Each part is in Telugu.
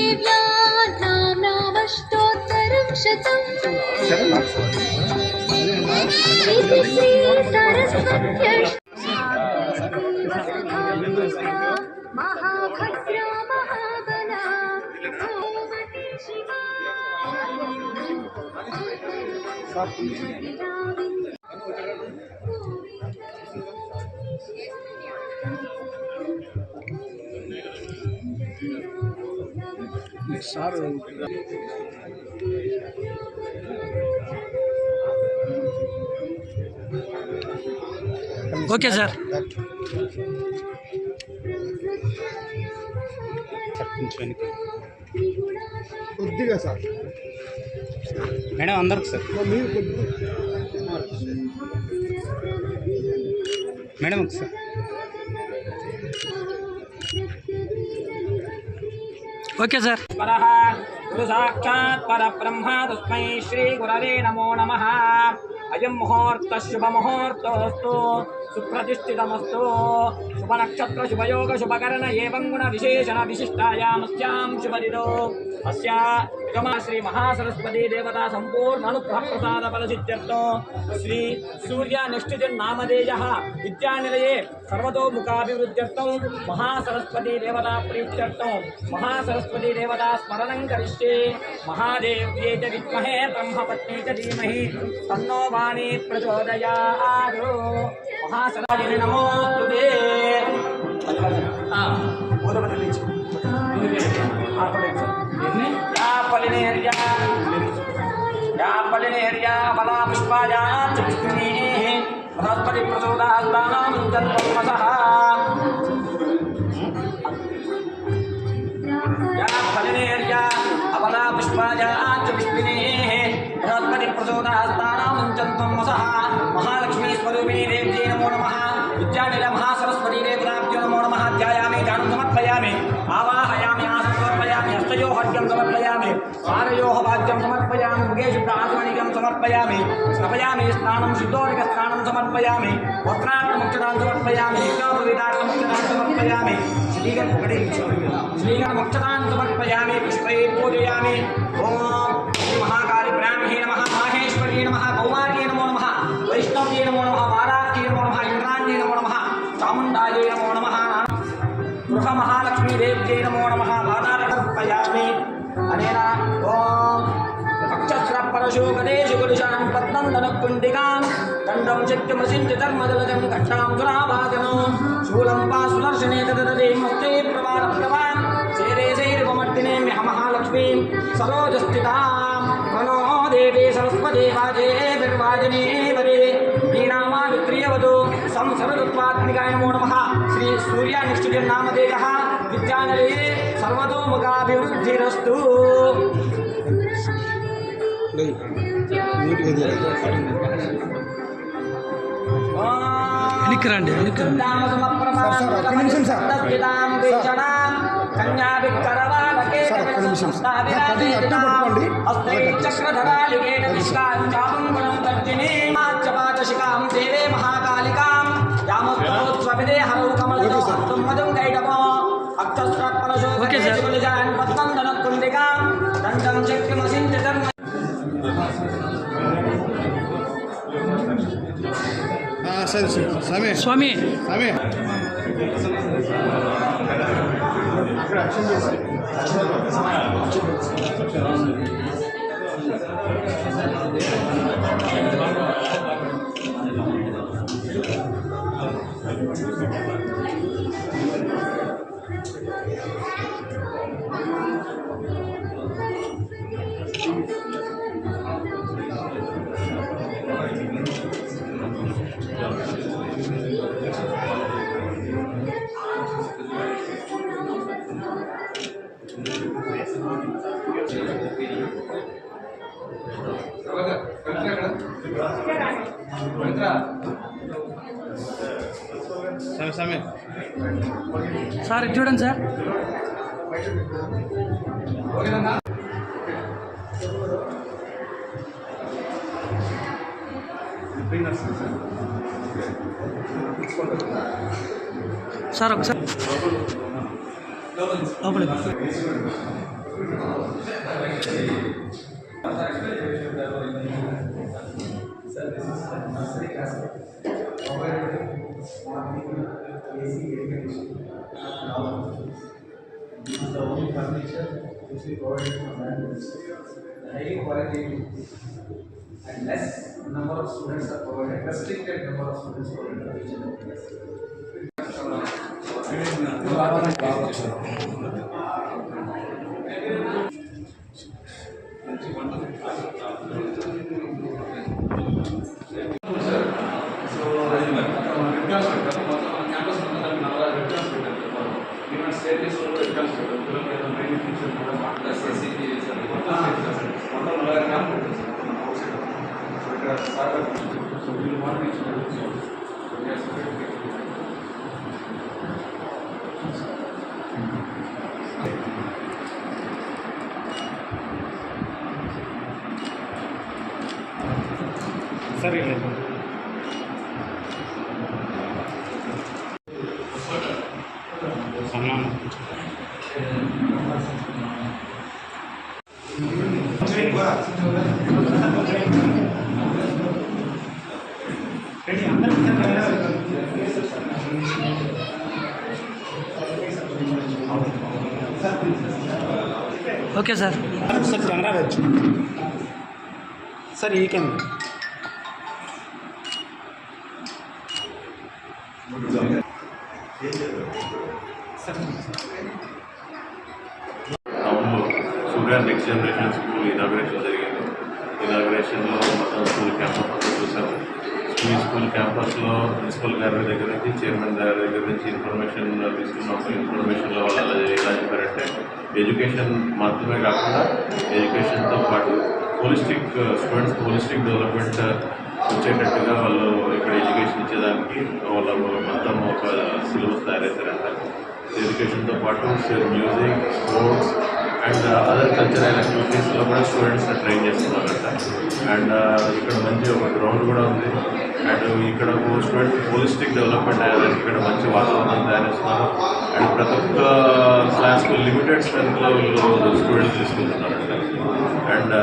देव्या नाम्नामष्टोत्तरं शतम् इति श्री सरस्वत्यष्टोत्तरसुधा महाभद्रा महाबला भगवती शिवा ఓకే సార్. కొద్దిగా సార్ మేడం అందరికి sir. Madam sir. Okay sir. సాక్షాత్ పరబ్రహ్మ తస్మై శ్రీ గురవే నమో నమః. అయం ముహూర్త శుభ ముహూర్తోస్తు సుప్రతిష్ఠితమస్తు శుభనక్షత్ర శుభయోగ శుభకరణ ఏవం గుణ విశేషణ విశిష్టాయామస్యాం శుభదిదో అస్య శ్రీ మహాసరస్వతీ దేవతా సంపూర్ణ అనుగ్రహ ప్రసాద ఫలసిద్ధ్యర్థం శ్రీ సూర్య నిష్ఠితిర్నామధేయ విద్యానిలయే సర్వతోముఖాభివృద్ధ్యర్థం మహాసరస్వతీ దేవతా ప్రీత్యర్థం మహాసరస్వతీ దేవతా స్మరణం కరిష్యే. మహాదేవ్యే చ విద్మహే బ్రహ్మపత్ని చ ధీమహి తన్నో వాణి ప్రచోదయాత్. మహాసరస్వతి నమోస్తుతే. या बला पुष्पायां च विष्णुः बृहस्पति प्रचोदयात्तानां तत्त्वमसः. या फलिनेर्या अबला पुष्पायां च विष्णुः बृहस्पति प्रचोदयात्तानां तत्त्वमसः. महालक्ष्मी स्वरूपिणी देव्यै नमो नमः. विद्यानिलय महासरस्वती देवताभ्यो नमो नमः. ध्यायामि ध्यानं समर्पयामि आवाहयामि आसनं समर्पयामि हस्तयोः अर्घ्यं समर्पयामि पादयोः वाद्यं समर्पयामि मुखे शुभ्राचमणिकं समर्पयामि स्नापयामि स्नानं शुद्धोदकस्नानं समर्पयामि वस्त्रार्थमक्षतां समर्पयामि युगापवितार्थमक्षतां समर्पयामि श्रीगणमक्षतां समर्पयामि पुष्पैः पूजयामि. ॐ श्री महाकाली ब्राह्मी नमः. माहेश्वर्यै नमः. कौमार्यै नमो नमः. वैष्णव्यै नमो नमः. वाराह्यै नमो नमः. इन्द्राण्यै नमो नमः. चामुण्डायै नमो नमः. गृहमहालक्ष्मी देव्यै नमो नमः. बाधारर्पयामि. अनेन ओम अक्षस्र परशो गणेश गुरुशानं पद्मं धनुकुण्डिकां दण्डं चक्रमसिञ्च धर्मदलजं घट्टां दुराभाजनं शूलं पासुदर्शने तददे मस्ते प्रवारप्रवां शैरेशैर्वमर्दिने महालक्ष्मीं सरोजस्थितां मनो देवे सरस्वती वाजे निर्वाजने वरे नीनामावित्रियवधो संसरदत्वात्मिकाय नमो नमः. श्री सूर्यनिष्ठितिर्नामधेयः विद्यानिलये सर्वतोमुखाभिवृद्धिरस्तु. ఎన్నికరండి దేవే మహాకాళికాం యామోత్సవిదే హరౌ కమలదో మధుం కైటమో అక్షస్రపరశో గణేశ పద్మం ధనుకుండికాం దండం చక్రమసించ ధర్మ. స్వామి స్వామి. స్వామి సార్ చూడండి సార్. సార్ ఒకసారి లోపలికి This is the only furniture which we provided for families. Highly quality and less number of students are provided, restricted number of students provided for each and every class. సరే ఓకే సార్. సార్ కెమెరా వచ్చు సార్, ఈ కెమెరా టౌన్లో సూర్య నెక్స్ట్ జనరేషన్ స్కూల్ ఇనాగ్రేషన్ జరిగింది. ఇనాగ్రేషన్లో మొత్తం స్కూల్ క్యాంపస్ అంతా చూసాము. ఈ స్కూల్ క్యాంపస్లో ప్రిన్సిపల్ గారి దగ్గర నుంచి చైర్మన్ గారి దగ్గర నుంచి ఇన్ఫర్మేషన్ తీసుకున్నాము. ఇన్ఫర్మేషన్లో వాళ్ళు ఎలా చెప్పారంటే ఎడ్యుకేషన్ మాత్రమే కాకుండా ఎడ్యుకేషన్తో పాటు హోలిస్టిక్ స్టూడెంట్స్ హోలిస్టిక్ డెవలప్మెంట్ వచ్చేటట్టుగా వాళ్ళు ఇక్కడ ఎడ్యుకేషన్ ఇచ్చేదానికి వాళ్ళు మొత్తం ఒక సిలబస్ తయారవుతారంట. ఎడ్యుకేషన్తో పాటు music, sports and other cultural యాక్టివిటీస్లో కూడా స్టూడెంట్స్ని ట్రైన్ చేస్తున్నారంట. అండ్ ఇక్కడ మంచి ఒక గ్రౌండ్ కూడా ఉంది. అండ్ ఇక్కడ స్టూడెంట్స్ హోలిస్టిక్ డెవలప్మెంట్ అయ్యేదానికి ఇక్కడ మంచి వాతావరణం తయారు చేస్తున్నారు. అండ్ ప్రతి ఒక్క క్లాస్కు లిమిటెడ్ స్ట్రెంత్లో వీళ్ళు స్టూడెంట్స్ తీసుకుంటున్నారంట. అండ్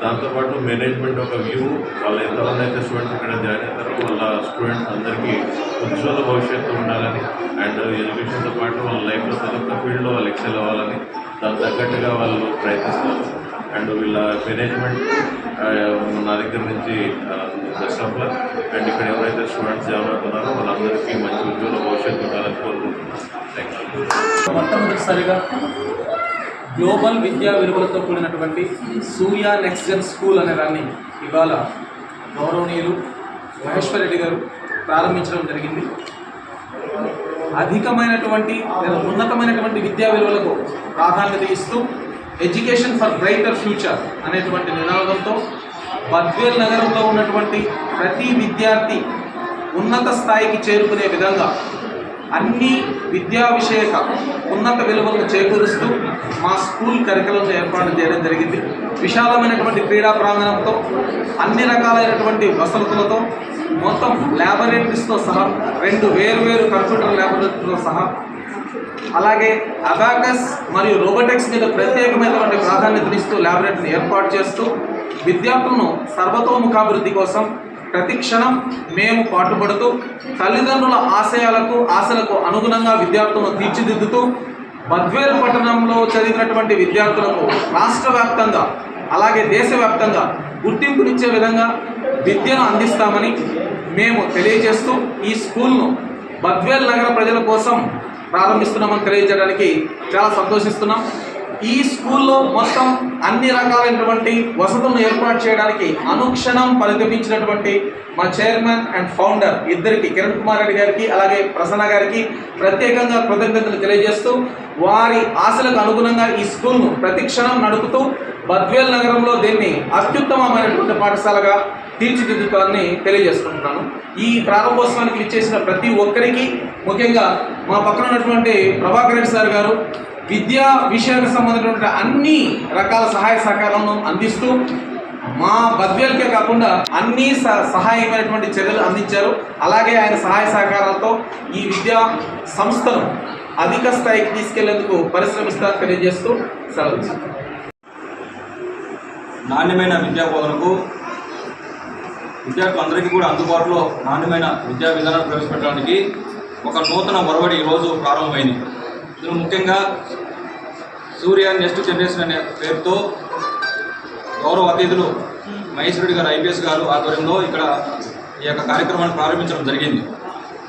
దాంతోపాటు మేనేజ్మెంట్ ఒక వ్యూ, వాళ్ళు ఎంతమంది అయితే స్టూడెంట్స్ ఇక్కడ జాయిన్ అవుతారో వాళ్ళ స్టూడెంట్స్ అందరికీ ఉజ్వల భవిష్యత్తు ఉండాలని అండ్ ఎడ్యుకేషన్తో పాటు వాళ్ళ లైఫ్లో ప్రతి ఒక్క ఫీల్డ్లో వాళ్ళు ఎక్సెల్ అవ్వాలని దానికి తగ్గట్టుగా వాళ్ళు ప్రయత్నిస్తారు. అండ్ వీళ్ళ మేనేజ్మెంట్ నా దగ్గర నుంచి బెస్ట్ ఆఫ్ లక్. అండ్ ఇక్కడ ఎవరైతే స్టూడెంట్స్ జాయిన్ అవుతున్నారో వాళ్ళందరికీ మంచి ఉజ్వల భవిష్యత్తు ఉండాలని కోరుకుంటున్నాను. Thank you. మొట్టమొదటిసారిగా గ్లోబల్ విద్యా విలువలతో కూడినటువంటి సూర్య నెక్స్ట్ జన్ స్కూల్ అనే దాన్ని ఇవాళ గౌరవనీయులు మహేశ్వర్ రెడ్డి గారు ప్రారంభించడం జరిగింది. అధికమైనటువంటి లేదా ఉన్నతమైనటువంటి విద్యా విలువలకు ప్రాధాన్యత ఇస్తూ ఎడ్యుకేషన్ ఫర్ బ్రైటర్ ఫ్యూచర్ అనేటువంటి నినాదంతో బద్వేల్ నగరంలో ఉన్నటువంటి ప్రతి విద్యార్థి ఉన్నత స్థాయికి చేరుకునే విధంగా అన్ని విద్యా విషయక ఉన్నత విలువలను చేకూరుస్తూ మా స్కూల్ కరికులంను ఏర్పాటు చేయడం జరిగింది. విశాలమైనటువంటి క్రీడా ప్రాంగణంతో అన్ని రకాలైనటువంటి వసతులతో మొత్తం ల్యాబొరేటరీస్తో సహా 2 వేర్వేరు కంప్యూటర్ ల్యాబొరేటరీతో సహా అలాగే అబాకస్ మరియు రోబోటిక్స్ మీద ప్రత్యేకమైనటువంటి ప్రాధాన్యతనిస్తూ ల్యాబొరేటరీని ఏర్పాటు చేస్తూ విద్యార్థులను సర్వతోముఖాభివృద్ధి కోసం ప్రతి క్షణం మేము పాటుపడుతూ తల్లిదండ్రుల ఆశలకు అనుగుణంగా విద్యార్థులను తీర్చిదిద్దుతూ బద్వేల్ పట్టణంలో చదివినటువంటి విద్యార్థులకు రాష్ట్ర వ్యాప్తంగా అలాగే దేశవ్యాప్తంగా గుర్తింపునిచ్చే విధంగా విద్యను అందిస్తామని మేము తెలియజేస్తూ ఈ స్కూల్ను బద్వేల్ నగర ప్రజల కోసం ప్రారంభిస్తున్నామని తెలియజేయడానికి చాలా సంతోషిస్తున్నాం. ఈ స్కూల్లో మొత్తం అన్ని రకాలైనటువంటి వసతులను ఏర్పాటు చేయడానికి అనుక్షణం పరితపించినటువంటి మా చైర్మన్ అండ్ ఫౌండర్ ఇద్దరికి, కిరణ్ కుమార్ రెడ్డి గారికి అలాగే ప్రసన్న గారికి ప్రత్యేకంగా కృతజ్ఞతలు తెలియజేస్తూ వారి ఆశలకు అనుగుణంగా ఈ స్కూల్ను ప్రతిక్షణం నడుపుతూ బద్వేల్ నగరంలో దీన్ని అత్యుత్తమమైనటువంటి పాఠశాలగా తీర్చిదిద్దుతానని తెలియజేసుకుంటున్నాను. ఈ ప్రారంభోత్సవానికి ఇచ్చేసిన ప్రతి ఒక్కరికి, ముఖ్యంగా మా పక్కన ఉన్నటువంటి ప్రభాకర్ రెడ్డి సార్ గారు విద్యా విషయానికి సంబంధించినటువంటి అన్ని రకాల సహాయ సహకారాలను అందిస్తూ మా బద్వేల్కే కాకుండా అన్ని సహాయమైనటువంటి చర్యలు అందించారు. అలాగే ఆయన సహాయ సహకారాలతో ఈ విద్యా సంస్థను అధిక స్థాయికి తీసుకెళ్లేందుకు పరిశ్రమిస్తారని తెలియజేస్తూ సెలవు. నాణ్యమైన విద్యా బోధనకు విద్యార్థులందరికీ కూడా అందుబాటులో నాణ్యమైన విద్యా విధానాలు ప్రవేశపెట్టడానికి ఒక నూతన ఒరవడి ఈరోజు ప్రారంభమైంది. ఇందులో ముఖ్యంగా సూర్య నెక్స్ట్ జనరేషన్ అనే పేరుతో గౌరవ అతిథులు మహేష్ రెడ్డి గారు IPS గారు ఆధ్వర్యంలో ఇక్కడ ఈ యొక్క కార్యక్రమాన్ని ప్రారంభించడం జరిగింది.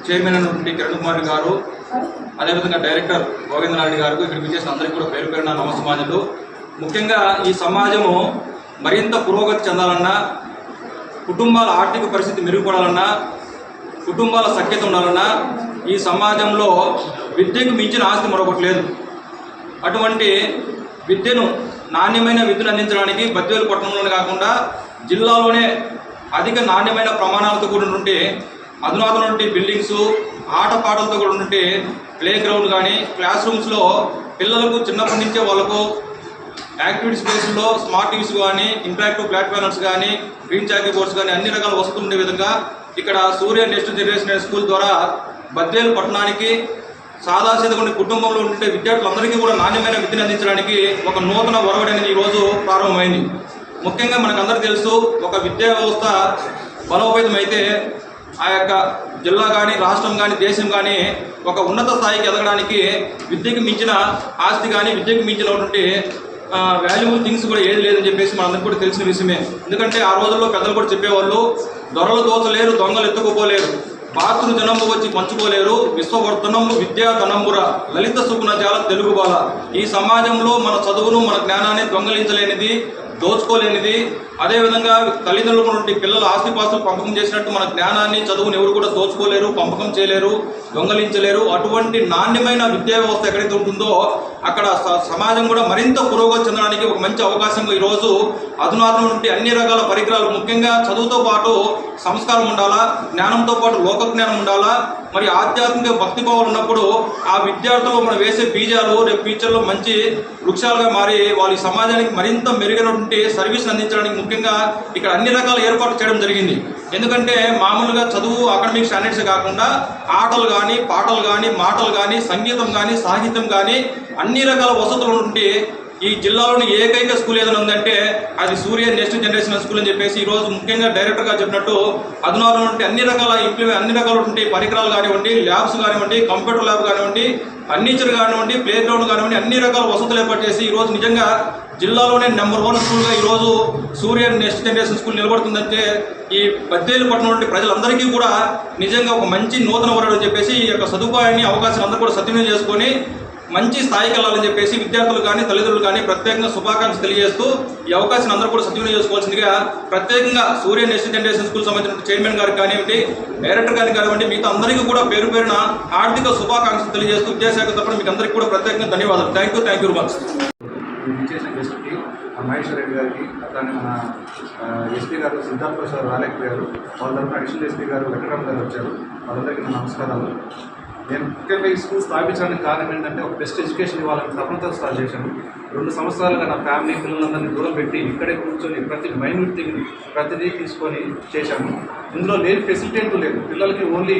చైర్మన్ అయినటువంటి కిరణ్ కుమార్ గారు, అదేవిధంగా డైరెక్టర్ గోవిందనారెడ్డి గారు, ఇక్కడికి విచ్చేసిన అందరికీ కూడా పేరు పేరున నమస్సమాజులు. ముఖ్యంగా ఈ సమాజము మరింత పురోగతి చెందాలన్నా, కుటుంబాల ఆర్థిక పరిస్థితి మెరుగుపడాలన్నా, కుటుంబాల సఖ్యత ఉండాలన్నా ఈ సమాజంలో విద్యకు మించిన ఆస్తి మరొకటి లేదు. అటువంటి విద్యను, నాణ్యమైన విద్యను అందించడానికి బద్వేలు పట్టణంలోనే కాకుండా జిల్లాలోనే అధిక నాణ్యమైన ప్రమాణాలతో కూడినటువంటి అధునాతనటువంటి బిల్డింగ్స్, ఆటపాటలతో కూడినటువంటి ప్లే గ్రౌండ్ కానీ, క్లాస్ రూమ్స్లో పిల్లలకు చిన్నప్పటి నుంచే వాళ్ళకు యాక్టివిటీ స్పేస్లో స్మార్ట్ టీవీస్ కానీ, ఇంటరాక్టివ్ ప్లాట్ఫామ్స్ కానీ, గ్రీన్ చాకీ బోర్డ్స్ కానీ అన్ని రకాల వసతులు ఉండే విధంగా ఇక్కడ సూర్య నెక్స్ట్ జనరేషన్ స్కూల్ ద్వారా బద్వేలు పట్టణానికి సాదాసీదగా ఉండే కుటుంబంలో ఉండే విద్యార్థులందరికీ కూడా నాణ్యమైన విద్యను అందించడానికి ఒక నూతన ఒరవడి అనేది ఈరోజు ప్రారంభమైంది. ముఖ్యంగా మనకందరూ తెలుసు, ఒక విద్యా వ్యవస్థ బలోపేతమైతే ఆ యొక్క జిల్లా కానీ, రాష్ట్రం కానీ, దేశం కానీ ఒక ఉన్నత స్థాయికి ఎదగడానికి విద్యకు మించిన ఆస్తి కానీ, విద్యకు మించినటువంటి వాల్యుబుల్ థింగ్స్ కూడా ఏది లేదని చెప్పేసి మనందరికీ కూడా తెలిసిన విషయమే. ఎందుకంటే ఆ రోజుల్లో పెద్దలు కూడా చెప్పేవాళ్ళు, దొరలు దోచలేరు, దొంగలు ఎత్తుకుపోలేరు, పాత్రులు జనము వచ్చి పంచుకోలేరు, విశ్వవర్ధనము విద్యా ధనంబుర, లలిత సుగుణజాల తెలుగు బాల. ఈ సమాజంలో మన చదువును, మన జ్ఞానాన్ని దొంగలించలేనిది, దోచుకోలేనిది, అదేవిధంగా తల్లిదండ్రుల నుండి పిల్లల ఆస్తిపాస్తులు పంపకం చేసినట్టు మన జ్ఞానాన్ని, చదువును ఎవరు కూడా దోచుకోలేరు, పంపకం చేయలేరు, దొంగలించలేరు. అటువంటి నాణ్యమైన విద్యా వ్యవస్థ ఎక్కడైతే ఉంటుందో అక్కడ సమాజం కూడా మరింత పురోగతి చెందడానికి ఒక మంచి అవకాశంగా ఈరోజు అధునాతన నుండి అన్ని రకాల పరికరాలు, ముఖ్యంగా చదువుతో పాటు సంస్కారం ఉండాలా, జ్ఞానంతో పాటు లోక జ్ఞానం ఉండాలా, మరి ఆధ్యాత్మిక భక్తి భావాలు ఉన్నప్పుడు ఆ విద్యార్థులు మనం వేసే బీజాలు రేపు ఫ్యూచర్లో మంచి వృక్షాలుగా మారి వాళ్ళ సమాజానికి మరింత మెరుగైనటువంటి సర్వీస్ అందించడానికి ముఖ్యంగా ఇక్కడ అన్ని రకాల ఏర్పాట్లు చేయడం జరిగింది. ఎందుకంటే మామూలుగా చదువు అకాడమిక్ స్టాండర్డ్స్ కాకుండా ఆటలు కానీ, పాటలు కానీ, మాటలు కానీ, సంగీతం కానీ, సాహిత్యం కానీ అన్ని రకాల వసతులు ఉంటే ఈ జిల్లాలోని ఏకైక స్కూల్ ఏదైనా ఉందంటే అది సూర్య నెక్స్ట్ జనరేషన్ స్కూల్ అని చెప్పేసి ఈరోజు ముఖ్యంగా డైరెక్టర్ గారు చెప్పినట్టు అధునాతన అన్ని రకాల పరికరాలు కానివ్వండి, ల్యాబ్స్ కానివ్వండి, కంప్యూటర్ ల్యాబ్ కానివ్వండి, ఫర్నిచర్ కానివ్వండి, ప్లే గ్రౌండ్ కానివ్వండి, అన్ని రకాల వసతులు ఏర్పాటు చేసి ఈరోజు నిజంగా జిల్లాలోనే నెంబర్ 1 స్కూల్గా ఈరోజు సూర్య నెక్స్ట్ జనరేషన్ స్కూల్ నిలబడుతుందంటే ఈ బద్వేలు పట్టణం నుండి ప్రజలందరికీ కూడా నిజంగా ఒక మంచి నూతన వరడు అని చెప్పేసి ఈ యొక్క సదుపాయాన్ని, అవకాశాలు అందరూ కూడా సద్వినియోగం చేసుకొని మంచి స్థాయికి వెళ్ళాలని చెప్పేసి విద్యార్థులు కానీ, తల్లిదండ్రులు కానీ ప్రత్యేకంగా శుభాకాంక్షలు తెలియజేస్తూ ఈ అవకాశాన్ని అందరూ కూడా సద్వినియోగం చేసుకోవాల్సిందిగా ప్రత్యేకంగా సూర్య నెక్స్ట్ జనరేషన్ స్కూల్ సంబంధించిన చైర్మన్ గారికి కానివ్వండి, డైరెక్టర్ గారికి కానివ్వండి, మిగతా అందరికీ కూడా పేరు పేరున ఆర్థిక శుభాకాంక్షలు తెలియజేస్తూ విద్యాశాఖ తరపున మీకు అందరికీ కూడా ప్రత్యేకంగా ధన్యవాదాలు. Thank you very much. చేసిన గెస్ట్కి మహేష్ రెడ్డి గారికి, అట్లానే మన ఎస్పీ గారు సిద్ధార్థ ప్రసాద్ రాలేకపోయారు, వాళ్ళ తరఫున అడిషనల్ ఎస్పీ గారు వెంకటరామ గారు వచ్చారు. వాళ్ళందరికీ నా నమస్కారాలు. నేను ముఖ్యంగా ఈ స్కూల్ స్థాపించడానికి కారణం ఏంటంటే ఒక బెస్ట్ ఎడ్యుకేషన్ ఇవ్వాలని తపనతో స్టార్ట్ చేశాను. 2 సంవత్సరాలుగా నా ఫ్యామిలీ పిల్లలందరినీ దూరం పెట్టి ఇక్కడే కూర్చొని ప్రతి మైన్యూట్ థింగ్ ప్రతిదీ తీసుకొని చేశాను. ఇందులో లేని ఫెసిలిటీ అంటూ లేదు. పిల్లలకి ఓన్లీ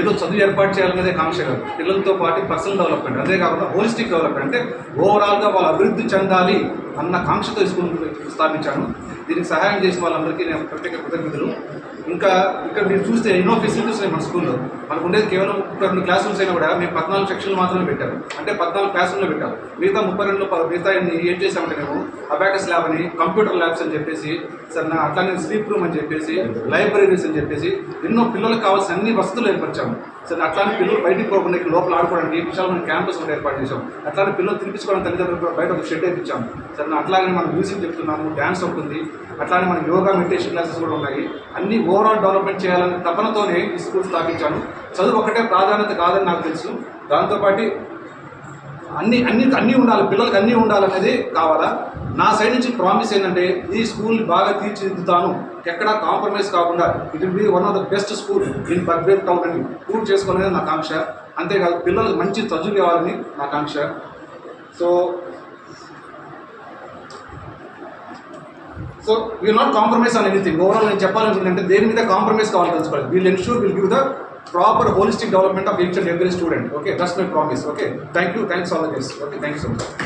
ఏదో చదువు ఏర్పాటు చేయాలనేదే కాంక్ష కాదు, పిల్లలతో పాటు పర్సనల్ డెవలప్మెంట్, అదే కాకుండా హోలిస్టిక్ డెవలప్మెంట్, అంటే ఓవరాల్గా వాళ్ళు అభివృద్ధి చెందాలి అన్న కాంక్షతో స్కూల్ స్థాపించాను. దీనికి సహాయం చేసిన వాళ్ళందరికీ నేను ప్రత్యేక కృతజ్ఞతలు. ఇంకా ఇక్కడ మీరు చూస్తే ఎన్నో ఫెసిలిటీస్ ఉన్నాయి మన స్కూల్లో. మనకు ఉండేది కేవలం 32 క్లాస్ రూమ్స్ అయినా కూడా మేము 14 సెక్షన్లు మాత్రమే పెట్టాము, అంటే 14 క్లాస్ రూమ్లో పెట్టాము. మిగతా 32 మిగతా ఏం చేసామంటే మేము అబాకస్ ల్యాబ్ అని, కంప్యూటర్ ల్యాబ్స్ అని చెప్పేసి, అట్లానే స్లీప్ రూమ్ అని చెప్పేసి, లైబ్రరీస్ అని చెప్పేసి ఎన్నో పిల్లలకు కావాల్సిన అన్ని వసతులు ఏర్పరిచాము. అట్లానే పిల్లలు బయటికి పోకుండా ఇక్కడ లోపల ఆడుకోవడానికి విశాలమైన క్యాంపస్ కూడా ఏర్పాటు చేసాం. అట్లానే పిల్లలు తినిపించుకోవడానికి తల్లిదండ్రులు బయట ఒక షెడ్ వేయించాము. అట్లాగే మనం మ్యూజిక్ చెప్తున్నాము, డ్యాన్స్ ఉంటుంది, అట్లానే మన యోగా మెడిటేషన్ క్లాసెస్ కూడా ఉన్నాయి. అన్ని ఓవరాల్ డెవలప్మెంట్ చేయాలనే తపనతోనే ఈ స్కూల్ స్థాపించాను. చదువు ఒకటే ప్రాధాన్యత కాదని నాకు తెలుసు, దాంతోపాటు అన్నీ ఉండాలి, పిల్లలకి అన్నీ ఉండాలనేది కావాలా. నా సైడ్ నుంచి ప్రామిస్ ఏంటంటే ఈ స్కూల్ బాగా తీర్చిదిద్దుతాను, ఎక్కడా కాంప్రమైజ్ కాకుండా it will be one of the best school in Badvel town అని ప్రూవ్ చేసుకోవాలనేది నా కాంక్ష. అంతేకాదు పిల్లలకు మంచి చదువు ఇవ్వాలని నా కాంక్ష. So we'll not compromise on anything. Overall నేను చెప్పాలనుకుంటే దేని మీద కాంప్రమైజ్ కావాలి తెలుసుకోవాలి. Wheel ensure will give the proper holistic development of each and every student. Okay, that's my promise. Okay, thank you. Thanks all of us. Okay, thank you so much.